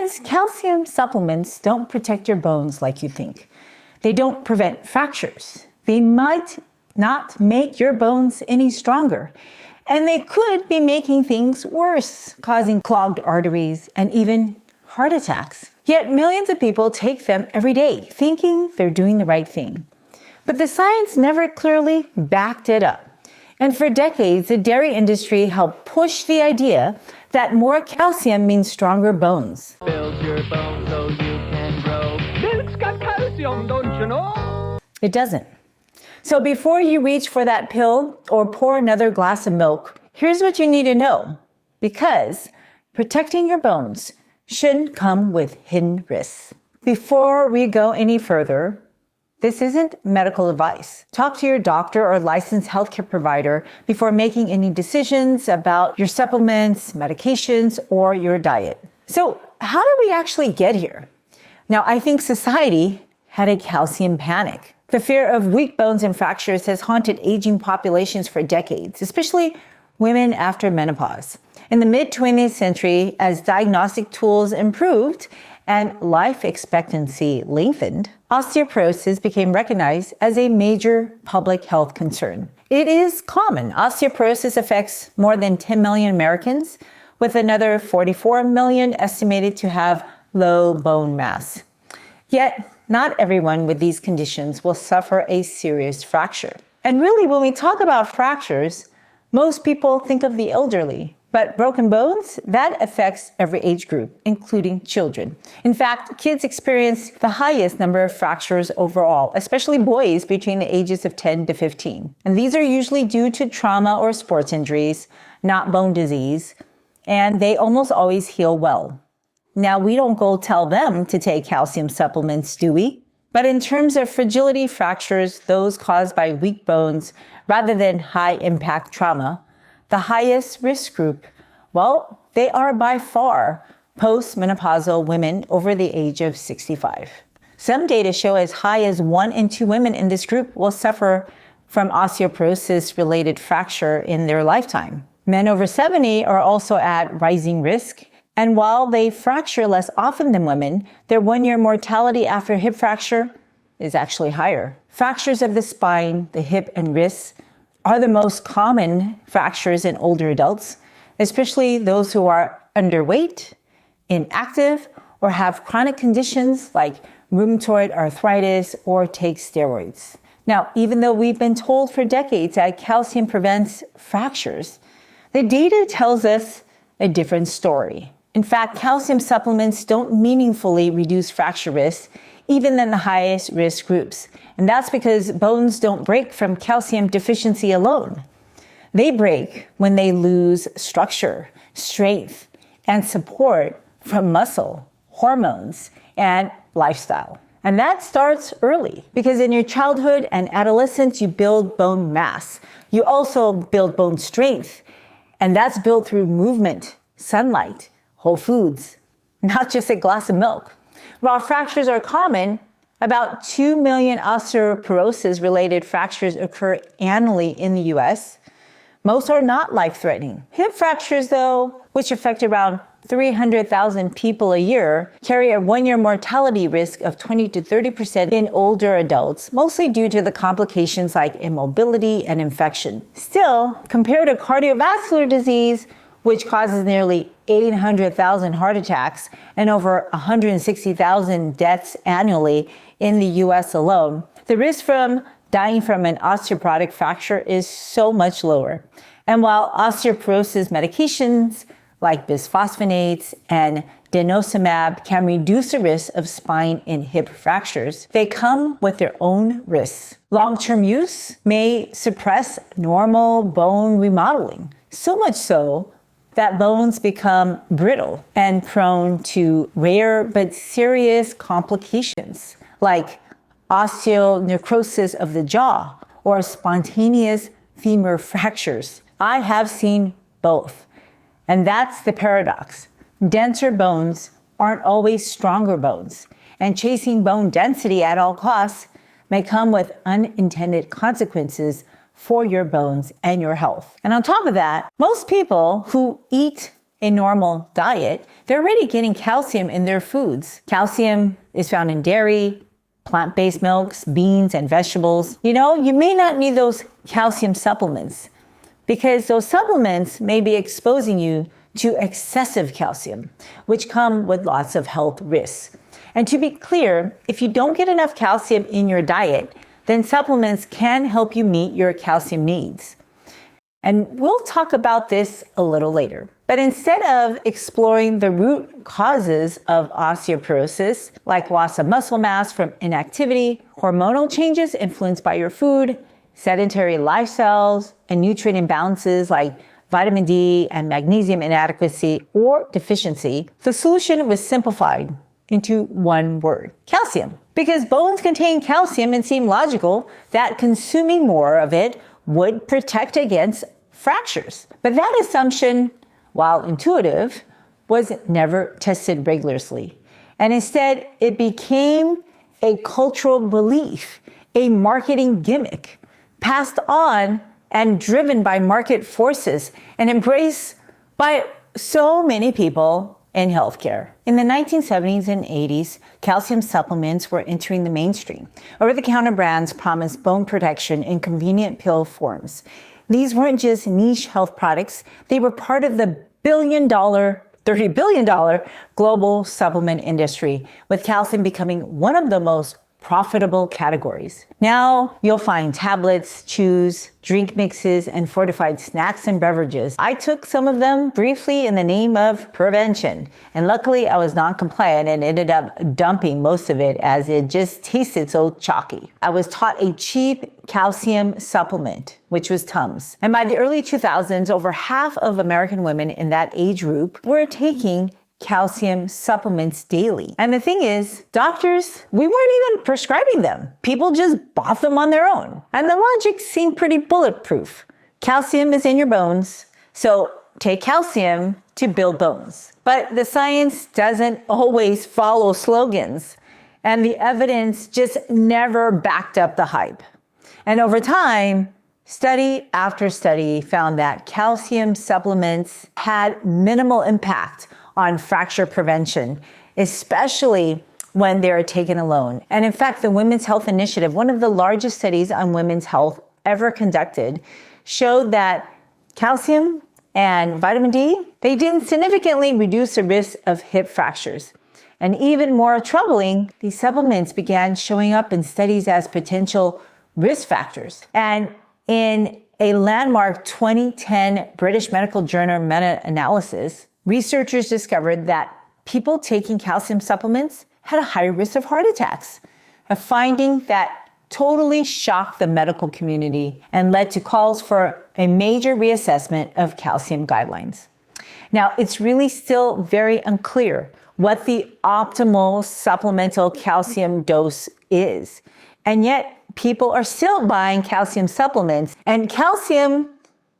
Friends, calcium supplements don't protect your bones like you think. They don't prevent fractures. They might not make your bones any stronger. And they could be making things worse, causing clogged arteries and even heart attacks. Yet millions of people take them every day, thinking they're doing the right thing. But the science never clearly backed it up. And for decades, the dairy industry helped push the idea that more calcium means stronger bones. Build your bones so you can grow. Milk's got calcium, don't you know? It doesn't. So before you reach for that pill or pour another glass of milk, here's what you need to know. Because protecting your bones shouldn't come with hidden risks. Before we go any further, this isn't medical advice. Talk to your doctor or licensed healthcare provider before making any decisions about your supplements, medications, or your diet. So how did we actually get here? Now, I think society had a calcium panic. The fear of weak bones and fractures has haunted aging populations for decades, especially women after menopause. In the mid-20th century, as diagnostic tools improved and life expectancy lengthened, osteoporosis became recognized as a major public health concern. It is common. Osteoporosis affects more than 10 million Americans, with another 44 million estimated to have low bone mass. Yet, not everyone with these conditions will suffer a serious fracture. And really, when we talk about fractures, most people think of the elderly. But broken bones, that affects every age group, including children. In fact, kids experience the highest number of fractures overall, especially boys between the ages of 10 to 15. And these are usually due to trauma or sports injuries, not bone disease, and they almost always heal well. Now, we don't go tell them to take calcium supplements, do we? But in terms of fragility fractures, those caused by weak bones rather than high-impact trauma, the highest risk group, well, they are by far postmenopausal women over the age of 65. Some data show as high as 1 in 2 women in this group will suffer from osteoporosis-related fracture in their lifetime. Men over 70 are also at rising risk. And while they fracture less often than women, their 1-year mortality after hip fracture is actually higher. Fractures of the spine, the hip, and wrists are the most common fractures in older adults, especially those who are underweight, inactive, or have chronic conditions like rheumatoid arthritis or take steroids. Now, even though we've been told for decades that calcium prevents fractures, the data tells us a different story. In fact, calcium supplements don't meaningfully reduce fracture risk, even in the highest risk groups. And that's because bones don't break from calcium deficiency alone. They break when they lose structure, strength, and support from muscle, hormones, and lifestyle. And that starts early because in your childhood and adolescence, you build bone mass. You also build bone strength, and that's built through movement, sunlight, whole foods, not just a glass of milk. While fractures are common, about 2 million osteoporosis-related fractures occur annually in the US. Most are not life-threatening. Hip fractures, though, which affect around 300,000 people a year, carry a 1-year mortality risk of 20 to 30% in older adults, mostly due to the complications like immobility and infection. Still, compared to cardiovascular disease, which causes nearly 800,000 heart attacks and over 160,000 deaths annually in the US alone, the risk from dying from an osteoporotic fracture is so much lower. And while osteoporosis medications like bisphosphonates and denosumab can reduce the risk of spine and hip fractures, they come with their own risks. Long-term use may suppress normal bone remodeling, so much so that bones become brittle and prone to rare but serious complications like osteonecrosis of the jaw or spontaneous femur fractures. I have seen both. And that's the paradox. Denser bones aren't always stronger bones, and chasing bone density at all costs may come with unintended consequences for your bones and your health. And on top of that, most people who eat a normal diet, they're already getting calcium in their foods. Calcium is found in dairy, plant-based milks, beans, and vegetables. You may not need those calcium supplements because those supplements may be exposing you to excessive calcium, which come with lots of health risks. And to be clear, if you don't get enough calcium in your diet, then supplements can help you meet your calcium needs. And we'll talk about this a little later. But instead of exploring the root causes of osteoporosis, like loss of muscle mass from inactivity, hormonal changes influenced by your food, sedentary lifestyles, and nutrient imbalances like vitamin D and magnesium inadequacy or deficiency, the solution was simplified into one word: calcium. Because bones contain calcium, it seemed logical that consuming more of it would protect against fractures. But that assumption, while intuitive, was never tested rigorously. And instead, it became a cultural belief, a marketing gimmick, passed on and driven by market forces and embraced by so many people in healthcare. In the 1970s and 80s, calcium supplements were entering the mainstream. Over-the-counter brands promised bone protection in convenient pill forms. These weren't just niche health products, they were part of the $30 billion global supplement industry, with calcium becoming one of the most profitable categories. Now you'll find tablets, chews, drink mixes, and fortified snacks and beverages. I took some of them briefly in the name of prevention, and luckily I was non-compliant and ended up dumping most of it as it just tasted so chalky. I was taught a cheap calcium supplement, which was Tums. And by the early 2000s, over half of American women in that age group were taking calcium supplements daily. And the thing is, doctors, we weren't even prescribing them. People just bought them on their own. And the logic seemed pretty bulletproof. Calcium is in your bones, so take calcium to build bones. But the science doesn't always follow slogans, and the evidence just never backed up the hype. And over time, study after study found that calcium supplements had minimal impact on fracture prevention, especially when they are taken alone. And in fact, the Women's Health Initiative, one of the largest studies on women's health ever conducted, showed that calcium and vitamin D, they didn't significantly reduce the risk of hip fractures. And even more troubling, these supplements began showing up in studies as potential risk factors. And in a landmark 2010 British Medical Journal meta-analysis, researchers discovered that people taking calcium supplements had a higher risk of heart attacks, a finding that totally shocked the medical community and led to calls for a major reassessment of calcium guidelines. Now, it's really still very unclear what the optimal supplemental calcium dose is, and yet people are still buying calcium supplements. And calcium,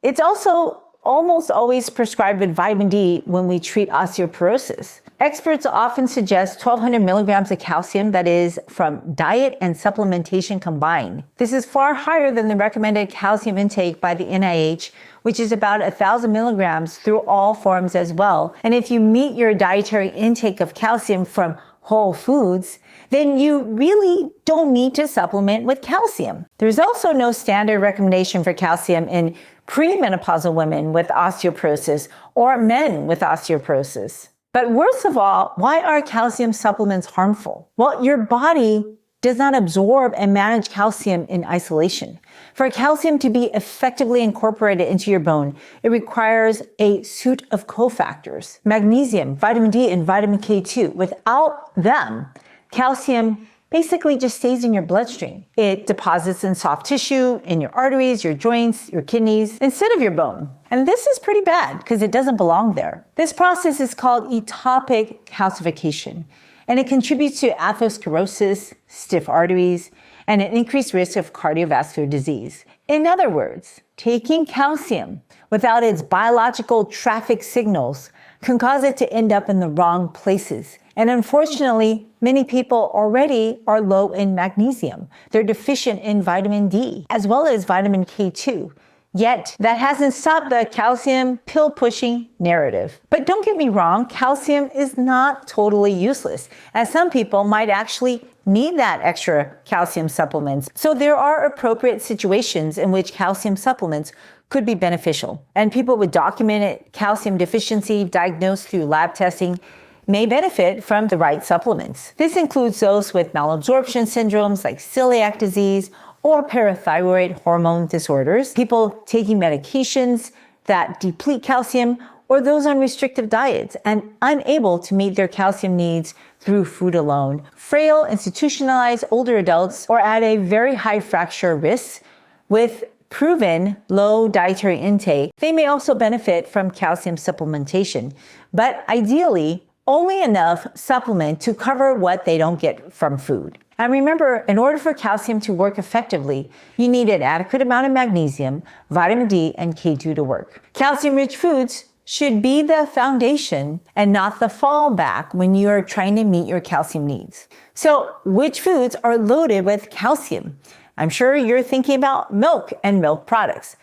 it's also almost always prescribed with vitamin D when we treat osteoporosis. Experts often suggest 1,200 milligrams of calcium, that is from diet and supplementation combined. This is far higher than the recommended calcium intake by the NIH, which is about 1,000 milligrams through all forms as well. And if you meet your dietary intake of calcium from whole foods, then you really don't need to supplement with calcium. There's also no standard recommendation for calcium in premenopausal women with osteoporosis or men with osteoporosis. But worst of all, why are calcium supplements harmful? Well, your body does not absorb and manage calcium in isolation. For calcium to be effectively incorporated into your bone, it requires a suite of cofactors: magnesium, vitamin D, and vitamin K2. Without them, calcium basically just stays in your bloodstream. It deposits in soft tissue, in your arteries, your joints, your kidneys, instead of your bone. And this is pretty bad because it doesn't belong there. This process is called ectopic calcification, and it contributes to atherosclerosis, stiff arteries, and an increased risk of cardiovascular disease. In other words, taking calcium without its biological traffic signals can cause it to end up in the wrong places. And unfortunately, many people already are low in magnesium. They're deficient in vitamin D, as well as vitamin K2. Yet, that hasn't stopped the calcium pill-pushing narrative. But don't get me wrong, calcium is not totally useless, as some people might actually need that extra calcium supplements. So there are appropriate situations in which calcium supplements could be beneficial. And people with documented calcium deficiency diagnosed through lab testing may benefit from the right supplements. This includes those with malabsorption syndromes like celiac disease or parathyroid hormone disorders, people taking medications that deplete calcium, or those on restrictive diets and unable to meet their calcium needs through food alone, frail, institutionalized older adults, or at a very high fracture risk with proven low dietary intake. They may also benefit from calcium supplementation, but ideally, only enough supplement to cover what they don't get from food. And remember, in order for calcium to work effectively, you need an adequate amount of magnesium, vitamin D, and K2 to work. Calcium-rich foods should be the foundation and not the fallback when you are trying to meet your calcium needs. So, which foods are loaded with calcium? I'm sure you're thinking about milk and milk products.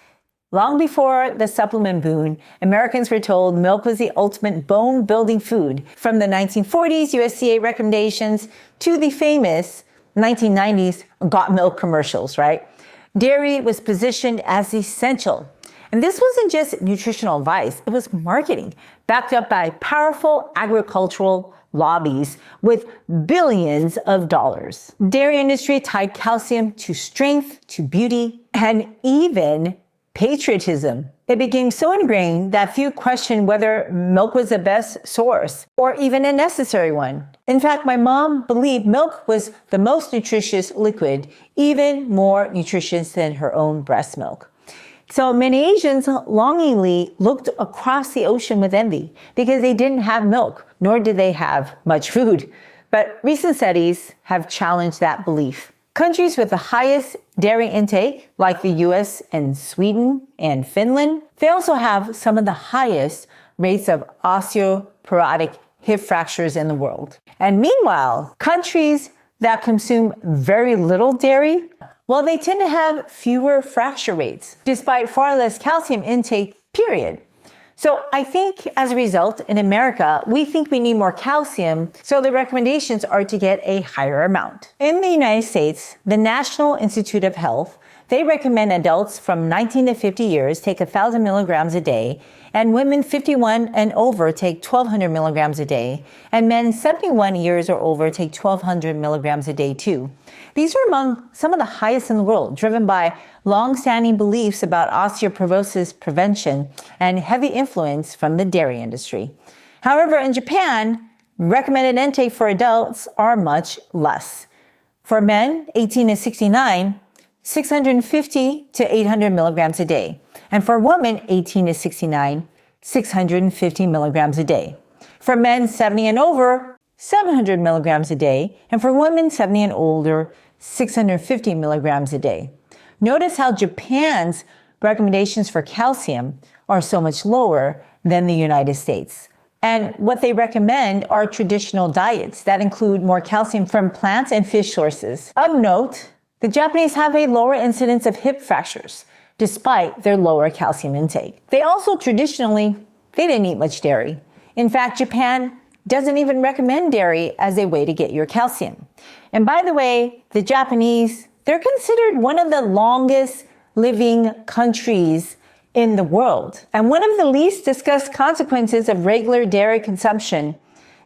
Long before the supplement boom, Americans were told milk was the ultimate bone-building food. From the 1940s USDA recommendations to the famous 1990s Got Milk commercials, right? Dairy was positioned as essential. And this wasn't just nutritional advice, it was marketing, backed up by powerful agricultural lobbies with billions of dollars. Dairy industry tied calcium to strength, to beauty, and even patriotism. It became so ingrained that few questioned whether milk was the best source or even a necessary one. In fact, my mom believed milk was the most nutritious liquid, even more nutritious than her own breast milk. So many Asians longingly looked across the ocean with envy because they didn't have milk, nor did they have much food. But recent studies have challenged that belief. Countries with the highest dairy intake, like the US and Sweden and Finland, they also have some of the highest rates of osteoporotic hip fractures in the world. And meanwhile, countries that consume very little dairy, well, they tend to have fewer fracture rates, despite far less calcium intake, period. So I think as a result, in America, we think we need more calcium, so the recommendations are to get a higher amount. In the United States, the National Institute of Health, they recommend adults from 19 to 50 years take 1,000 milligrams a day, and women 51 and over take 1,200 milligrams a day, and men 71 years or over take 1,200 milligrams a day too. These are among some of the highest in the world, driven by long-standing beliefs about osteoporosis prevention and heavy influence from the dairy industry. However, in Japan, recommended intake for adults are much less. For men 18 to 69, 650 to 800 milligrams a day. And for women 18 to 69, 650 milligrams a day. For men 70 and over, 700 milligrams a day. And for women 70 and older, 650 milligrams a day. Notice how Japan's recommendations for calcium are so much lower than the United States. And what they recommend are traditional diets that include more calcium from plants and fish sources. Of note, the Japanese have a lower incidence of hip fractures, despite their lower calcium intake. They also they didn't eat much dairy. In fact, Japan doesn't even recommend dairy as a way to get your calcium. And by the way, the Japanese, they're considered one of the longest living countries in the world. And one of the least discussed consequences of regular dairy consumption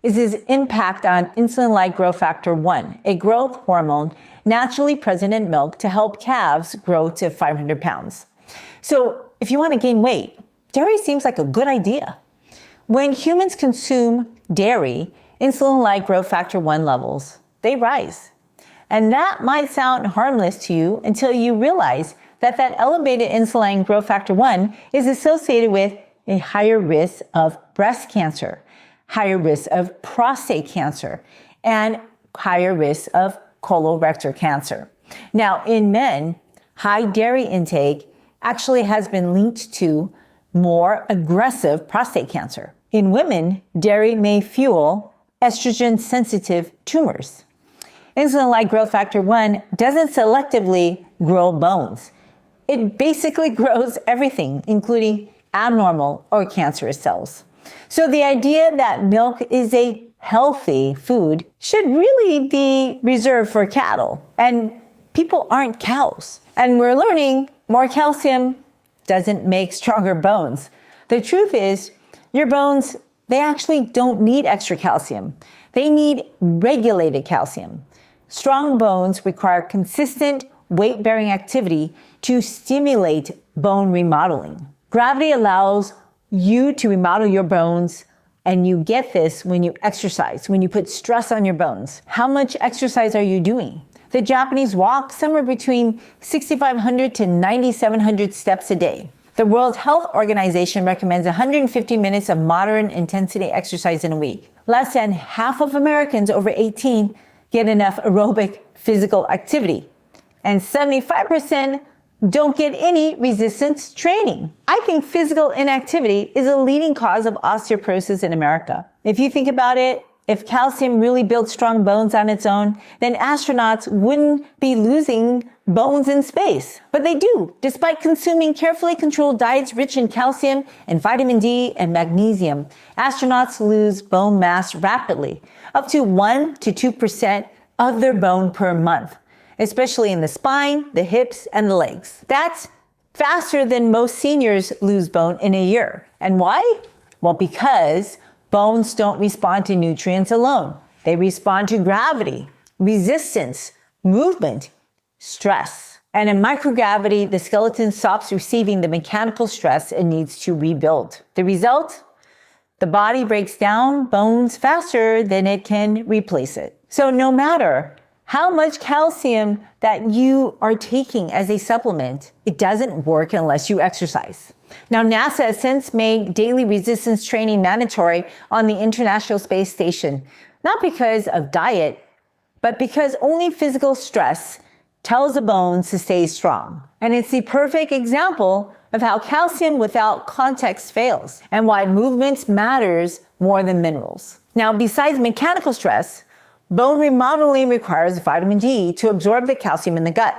is its impact on insulin-like growth factor 1, a growth hormone naturally present in milk to help calves grow to 500 pounds. So if you want to gain weight, dairy seems like a good idea. When humans consume dairy, insulin-like growth factor 1 levels, they rise. And that might sound harmless to you until you realize that elevated insulin growth factor 1 is associated with a higher risk of breast cancer, higher risk of prostate cancer, and higher risk of colorectal cancer. Now, in men, high dairy intake actually has been linked to more aggressive prostate cancer. In women, dairy may fuel estrogen-sensitive tumors. Insulin-like growth factor 1 doesn't selectively grow bones. It basically grows everything, including abnormal or cancerous cells. So the idea that milk is a healthy food should really be reserved for cattle. And people aren't cows. And we're learning more calcium doesn't make stronger bones. The truth is, your bones, they actually don't need extra calcium. They need regulated calcium. Strong bones require consistent weight-bearing activity to stimulate bone remodeling. Gravity allows you to remodel your bones, and you get this when you exercise, when you put stress on your bones. How much exercise are you doing? The Japanese walk somewhere between 6,500 to 9,700 steps a day. The World Health Organization recommends 150 minutes of moderate intensity exercise in a week. Less than half of Americans over 18 get enough aerobic physical activity, and 75% don't get any resistance training. I think physical inactivity is a leading cause of osteoporosis in America. If you think about it, if calcium really built strong bones on its own, then astronauts wouldn't be losing bones in space. But they do, despite consuming carefully controlled diets rich in calcium and vitamin D and magnesium. Astronauts lose bone mass rapidly, up to 1 to 2% of their bone per month, especially in the spine, the hips, and the legs. That's faster than most seniors lose bone in a year. And why? Well, because bones don't respond to nutrients alone. They respond to gravity, resistance, movement, stress. And in microgravity, the skeleton stops receiving the mechanical stress it needs to rebuild. The result? The body breaks down bones faster than it can replace it. So no matter how much calcium that you are taking as a supplement, it doesn't work unless you exercise. Now, NASA has since made daily resistance training mandatory on the International Space Station, not because of diet, but because only physical stress tells the bones to stay strong. And it's the perfect example of how calcium without context fails and why movement matters more than minerals. Now, besides mechanical stress, bone remodeling requires vitamin D to absorb the calcium in the gut.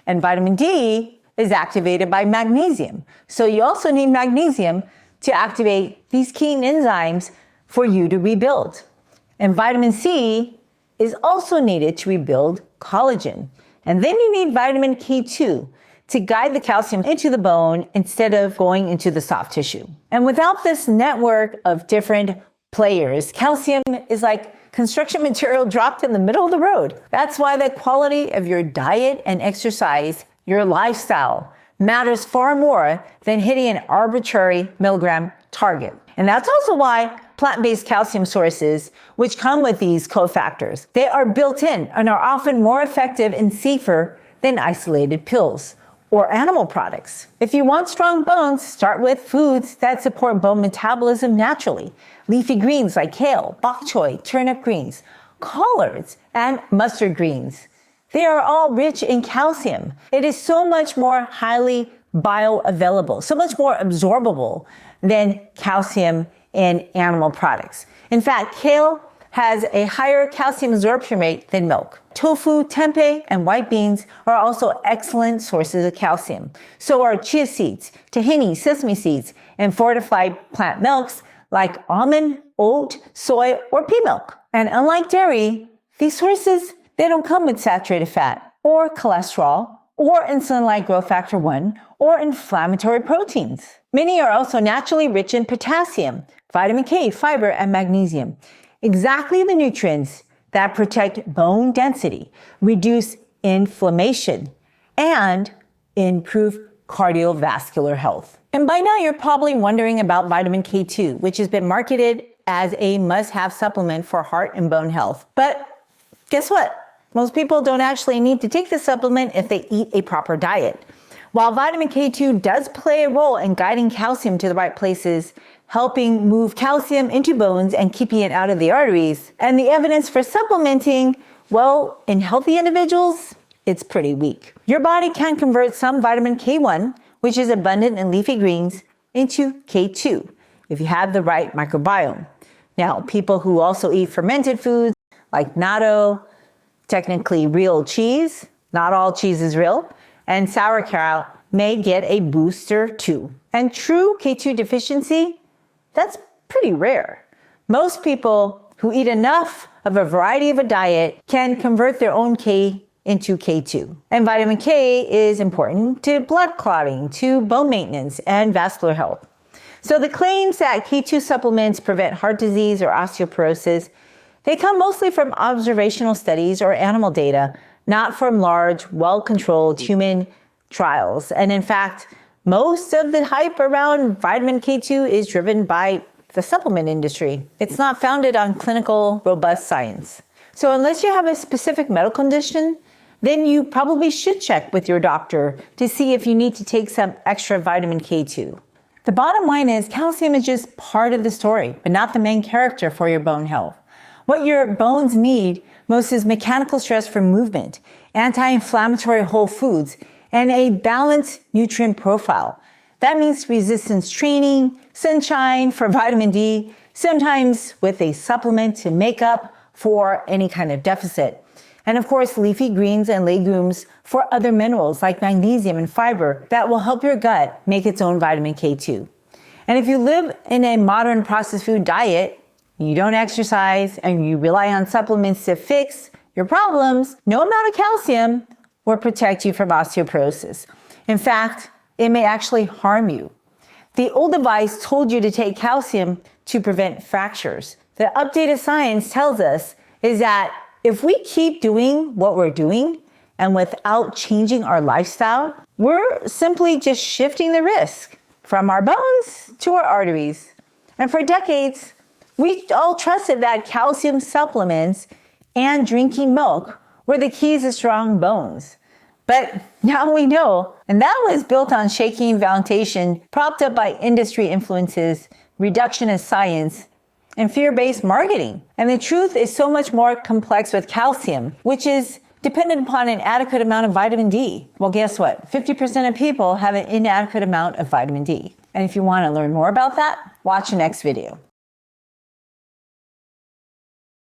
And vitamin D is activated by magnesium. So you also need magnesium to activate these key enzymes for you to rebuild. And vitamin C is also needed to rebuild collagen. And then you need vitamin K2 to guide the calcium into the bone instead of going into the soft tissue. And without this network of different players, calcium is like construction material dropped in the middle of the road. That's why the quality of your diet and exercise, your lifestyle, matters far more than hitting an arbitrary milligram target. And that's also why plant-based calcium sources, which come with these cofactors, they are built in and are often more effective and safer than isolated pills or animal products. If you want strong bones, start with foods that support bone metabolism naturally. Leafy greens like kale, bok choy, turnip greens, collards, and mustard greens. They are all rich in calcium. It is so much more highly bioavailable, so much more absorbable than calcium in animal products. In fact, kale has a higher calcium absorption rate than milk. Tofu, tempeh, and white beans are also excellent sources of calcium. So are chia seeds, tahini, sesame seeds, and fortified plant milks like almond, oat, soy, or pea milk. And unlike dairy, these sources, they don't come with saturated fat or cholesterol or insulin-like growth factor 1 or inflammatory proteins. Many are also naturally rich in potassium, vitamin K, fiber, and magnesium. Exactly the nutrients that protect bone density, reduce inflammation, and improve cardiovascular health. And by now you're probably wondering about vitamin K2, which has been marketed as a must-have supplement for heart and bone health. But guess what? Most people don't actually need to take this supplement if they eat a proper diet. While vitamin K2 does play a role in guiding calcium to the right places, helping move calcium into bones and keeping it out of the arteries, and the evidence for supplementing, well, in healthy individuals, it's pretty weak. Your body can convert some vitamin K1, which is abundant in leafy greens, into K2 if you have the right microbiome. Now, people who also eat fermented foods like natto, technically real cheese, not all cheese is real, and sauerkraut may get a booster too. And true K2 deficiency, that's pretty rare. Most people who eat enough of a variety of a diet can convert their own K into K2. And vitamin K is important to blood clotting, to bone maintenance, and vascular health. So the claims that K2 supplements prevent heart disease or osteoporosis, they come mostly from observational studies or animal data, not from large, well-controlled human trials. And in fact, most of the hype around vitamin K2 is driven by the supplement industry. It's not founded on clinical, robust science. So unless you have a specific medical condition, then you probably should check with your doctor to see if you need to take some extra vitamin K2. The bottom line is calcium is just part of the story, but not the main character for your bone health. What your bones need most is mechanical stress for movement, anti-inflammatory whole foods, and a balanced nutrient profile. That means resistance training, sunshine for vitamin D, sometimes with a supplement to make up for any kind of deficit. And of course, leafy greens and legumes for other minerals like magnesium and fiber that will help your gut make its own vitamin K2. And if you live in a modern processed food diet, you don't exercise, and you rely on supplements to fix your problems, no amount of calcium will protect you from osteoporosis. In fact, it may actually harm you. The old advice told you to take calcium to prevent fractures. The updated science tells us is that if we keep doing what we're doing and without changing our lifestyle, we're simply just shifting the risk from our bones to our arteries. And for decades, we all trusted that calcium supplements and drinking milk were the keys to strong bones. But now we know, and that was built on shaky foundation, propped up by industry influences, reductionist science, and fear-based marketing. And the truth is so much more complex with calcium, which is dependent upon an adequate amount of vitamin D. Well, guess what? 50% of people have an inadequate amount of vitamin D. And if you want to learn more about that, watch the next video.